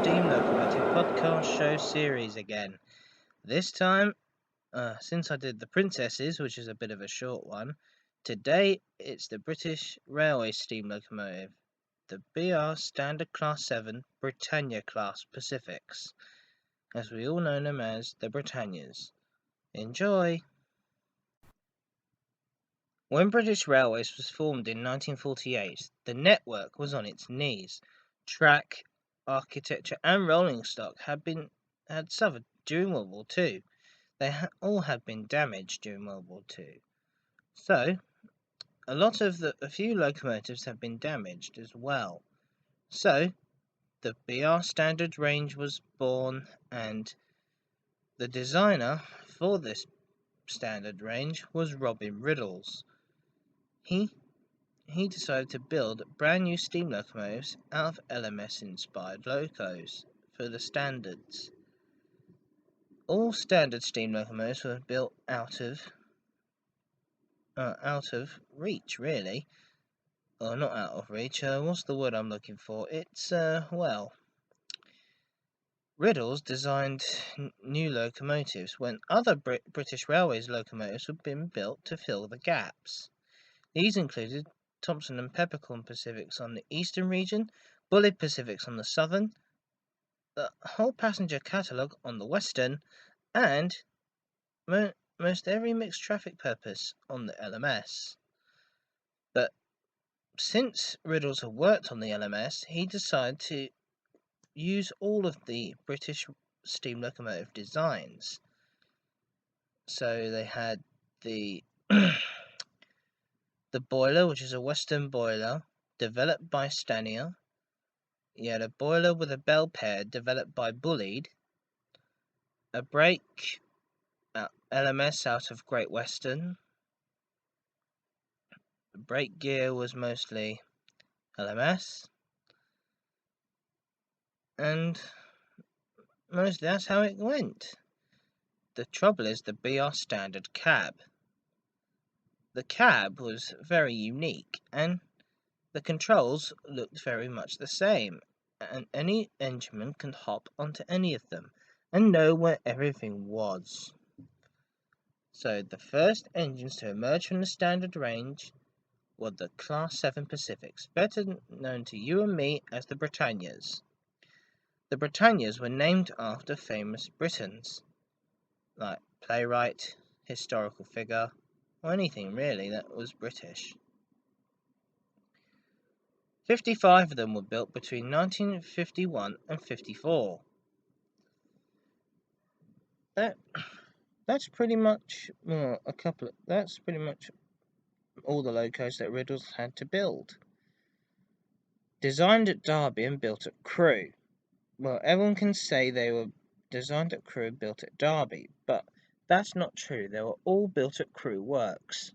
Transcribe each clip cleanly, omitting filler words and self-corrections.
Steam Locomotive podcast show series again. This time, since I did the Princesses, which is a bit of a short one, today it's the British Railway Steam Locomotive, the BR Standard Class 7 Britannia Class Pacifics, as we all know them as the Britannias. Enjoy! When British Railways was formed in 1948, the network was on its knees. Track, architecture and rolling stock had suffered during World War II. They all had been damaged during World War II. So, a few locomotives have been damaged as well. So, the BR standard range was born, and the designer for this standard range was Robin Riddles. He decided to build brand new steam locomotives out of LMS inspired locos for the standards. All standard steam locomotives were built out of reach, really. Or not out of reach, what's the word I'm looking for? It's, Riddles designed new locomotives when other British Railways locomotives had been built to fill the gaps. These included Thomson and Peppercorn Pacifics on the eastern region, Bulleid Pacifics on the southern, the whole passenger catalogue on the western, and most every mixed traffic purpose on the LMS. But since Riddles had worked on the LMS, he decided to use all of the British steam locomotive designs. So they had the the boiler, which is a Western boiler, developed by Stanier. You had a boiler with a bell pair, developed by Bulleid. A brake LMS out of Great Western. The brake gear was mostly LMS. And mostly that's how it went. The trouble is the BR standard cab. The cab was very unique, and the controls looked very much the same, and any engineman can hop onto any of them and know where everything was. So the first engines to emerge from the standard range were the Class 7 Pacifics, better known to you and me as the Britannias. The Britannias were named after famous Britons, like playwright, historical figure, or anything really that was British. 55 of them were built between 1951 and 54. That's pretty much all the locos that Riddles had to build. Designed at Derby and built at Crewe. Well, everyone can say they were designed at Crewe, built at Derby, but that's not true. They were all built at Crewe Works.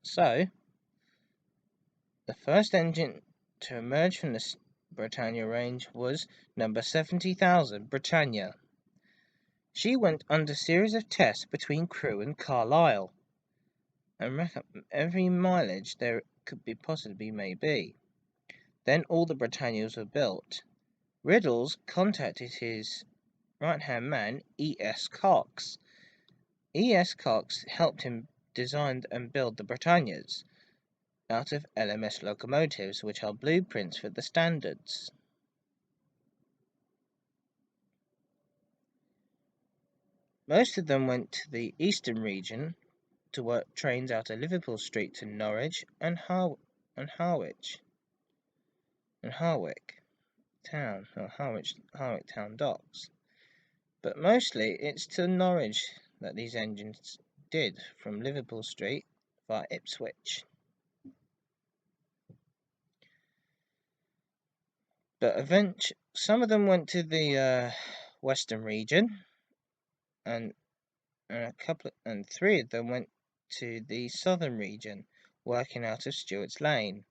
So, the first engine to emerge from the Britannia range was number 70,000 Britannia. She went under series of tests between Crewe and Carlisle, and every mileage there could be possibly may be. Then all the Britannias were built. Riddles contacted his right-hand man, E.S. Cox. E.S. Cox helped him design and build the Britannias out of LMS locomotives, which are blueprints for the standards. Most of them went to the eastern region to work trains out of Liverpool Street to Norwich and Harwich Town, or Harwich Town docks. But mostly it's to Norwich that these engines did, from Liverpool Street via Ipswich. But eventually, some of them went to the western region, and three of them went to the southern region, working out of Stewart's Lane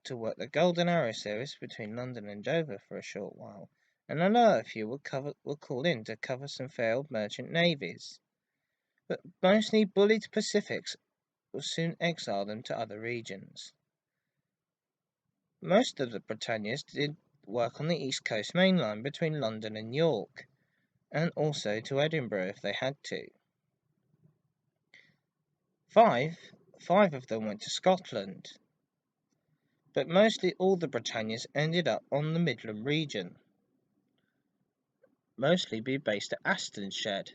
to work the Golden Arrow service between London and Dover for a short while, and another few were called in to cover some failed merchant navies. But mostly Bulleid Pacifics will soon exile them to other regions. Most of the Britannias did work on the East Coast Main Line between London and York, and also to Edinburgh if they had to. Five of them went to Scotland, but mostly all the Britannias ended up on the Midland region, mostly be based at Astonshed.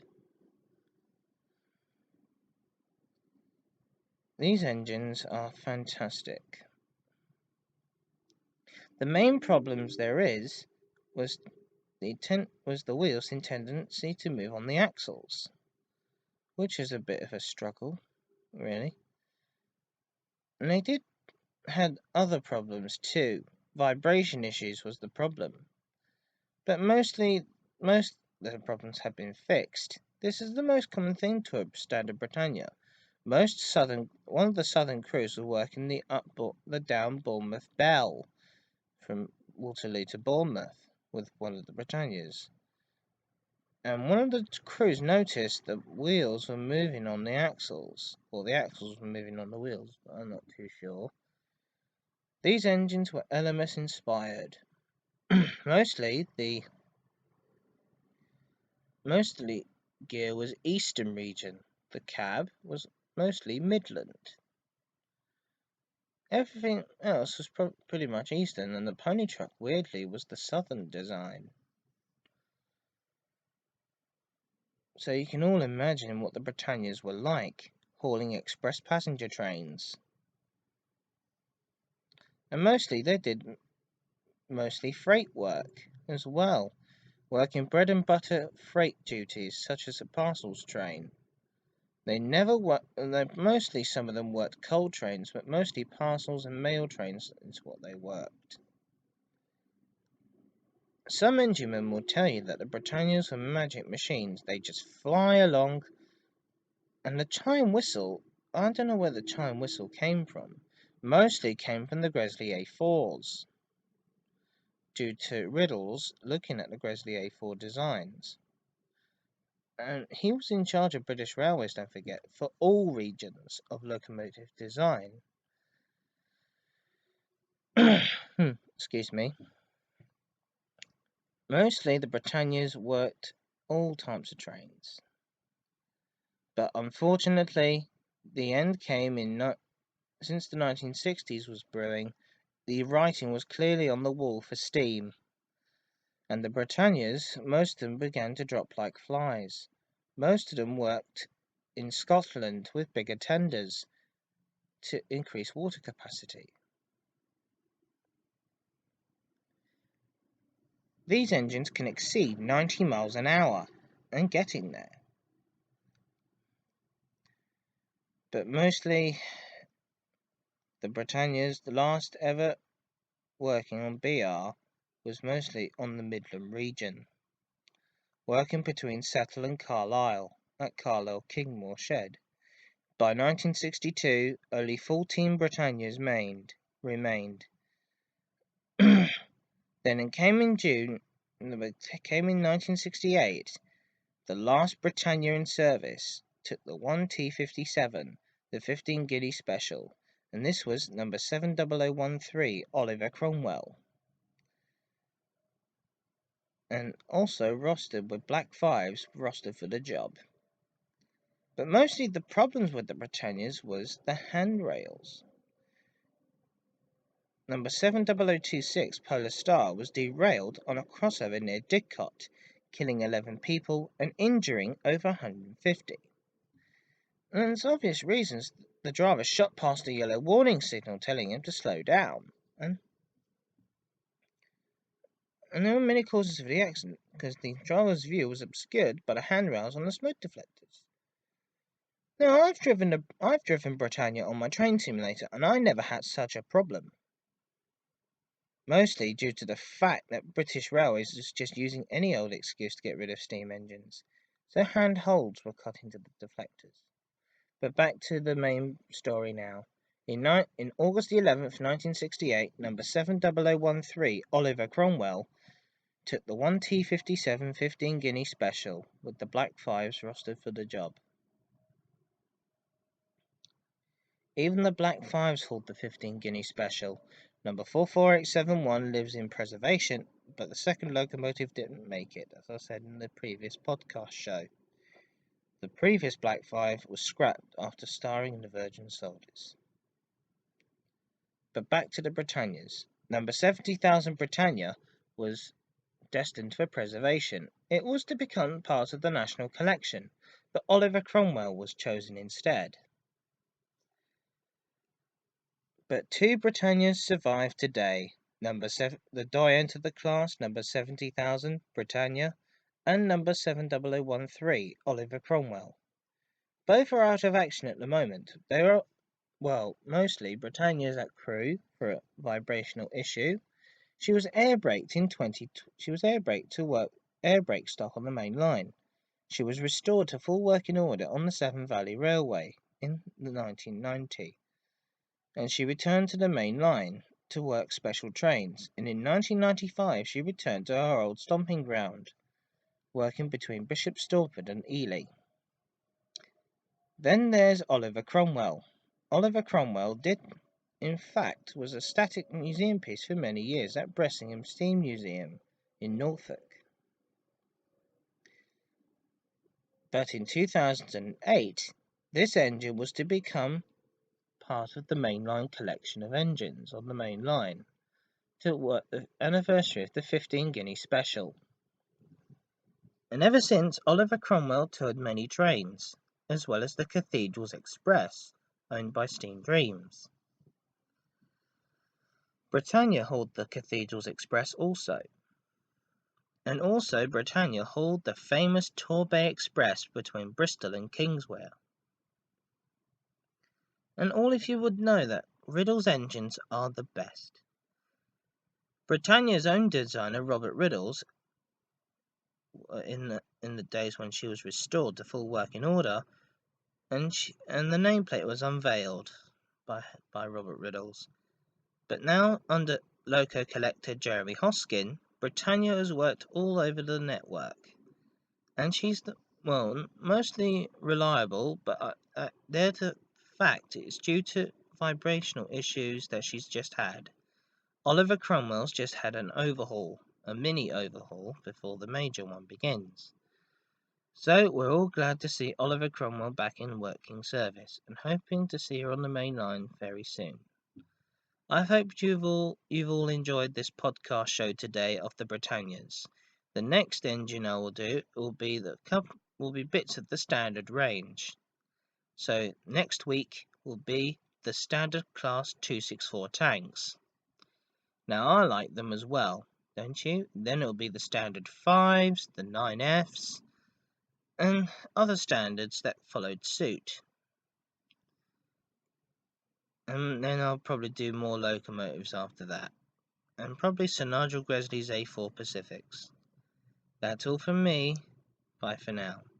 These engines are fantastic. The main problems there was the wheels' tendency to move on the axles, which is a bit of a struggle, really. And they had other problems too. Vibration issues was the problem, but most of the problems have been fixed. This is the most common thing to a standard Britannia. One of the southern crews were working the down Bournemouth Bell from Waterloo to Bournemouth with one of the Britannias. And one of the crews noticed that wheels were moving on the axles, or the axles were moving on the wheels, but I'm not too sure. These engines were LMS inspired. Mostly gear was Eastern region. The cab was mostly Midland. Everything else was pretty much Eastern, and the pony truck, weirdly, was the Southern design. So you can all imagine what the Britannias were like, hauling express passenger trains. And mostly they did freight work as well, working bread and butter freight duties such as a parcels train. Mostly some of them worked coal trains, but mostly parcels and mail trains is what they worked. Some enginemen will tell you that the Britannias were magic machines. They just fly along, and the chime whistle, I don't know where the chime whistle came from. Mostly came from the Gresley A4s, due to Riddles looking at the Gresley A4 designs. And he was in charge of British Railways, don't forget, for all regions of locomotive design. Excuse me. Mostly the Britannias worked all types of trains. But unfortunately, the end came since the 1960s was brewing, the writing was clearly on the wall for steam. And the Britannias, most of them began to drop like flies. Most of them worked in Scotland with bigger tenders to increase water capacity. These engines can exceed 90 miles an hour and getting there. But mostly the Britannias, the last ever working on BR, was mostly on the Midland region, working between Settle and Carlisle at Carlisle Kingmore Shed. By 1962, only 14 Britannias remained. Then it came in 1968, the last Britannia in service took the 1T57, the 15 guinea special, and this was number 70013 Oliver Cromwell, and also rostered with black fives rostered for the job. But mostly the problems with the Britannias was the handrails. Number 70026 Polar Star was derailed on a crossover near Didcot, killing 11 people and injuring over 150. And for obvious reasons, the driver shot past a yellow warning signal telling him to slow down. And there were many causes for the accident, because the driver's view was obscured by the handrails on the smoke deflectors. Now, I've driven Britannia on my train simulator, and I never had such a problem. Mostly due to the fact that British Railways was just using any old excuse to get rid of steam engines, so handholds were cut into the deflectors. But back to the main story now. In August the 11th, 1968, number 70013 Oliver Cromwell took the 1T57 15 guinea special with the black fives rostered for the job. Even the black fives hauled the 15 guinea special, Number 44871 lives in preservation, but the second locomotive didn't make it, as I said in the previous podcast show. The previous Black 5 was scrapped after starring in the Virgin Soldiers. But back to the Britannias. Number 70,000 Britannia was destined for preservation. It was to become part of the National Collection, but Oliver Cromwell was chosen instead. But two Britannias survive today. Number 7, the doyen of the class, number 70,000 Britannia, and number 70013 Oliver Cromwell. Both are out of action at the moment. They are, well, mostly Britannia's at crew for a vibrational issue. She was air braked to work air brake stock on the main line. She was restored to full working order on the Severn Valley Railway in 1990, and she returned to the main line to work special trains. And in 1995 she returned to her old stomping ground, working between Bishop Stortford and Ely. Then there's Oliver Cromwell. Oliver Cromwell in fact was a static museum piece for many years at Bressingham Steam Museum in Norfolk. But in 2008, this engine was to become part of the mainline collection of engines on the main line to work the anniversary of the 15 guinea special. And ever since, Oliver Cromwell toured many trains, as well as the Cathedrals Express, owned by Steam Dreams. Britannia hauled the Cathedrals Express also. And also Britannia hauled the famous Torbay Express between Bristol and Kingswear. And all of you would know that Riddle's engines are the best. Britannia's own designer, Robert Riddles, in the days when she was restored to full working order, and the nameplate was unveiled by Robert Riddles. But now, under Loco collector Jeremy Hoskin, Britannia has worked all over the network, and she's mostly reliable, but fact it's due to vibrational issues that she's just had. Oliver Cromwell's just had an overhaul, a mini overhaul, before the major one begins. So we're all glad to see Oliver Cromwell back in working service, and hoping to see her on the main line very soon. I hope you've all enjoyed this podcast show today of the Britannias. The next engine I will do will be bits of the standard range. So next week will be the standard class 264 tanks. Now I like them as well, don't you? Then it'll be the standard 5s, the 9Fs, and other standards that followed suit. And then I'll probably do more locomotives after that. And probably Sir Nigel Gresley's A4 Pacifics. That's all from me. Bye for now.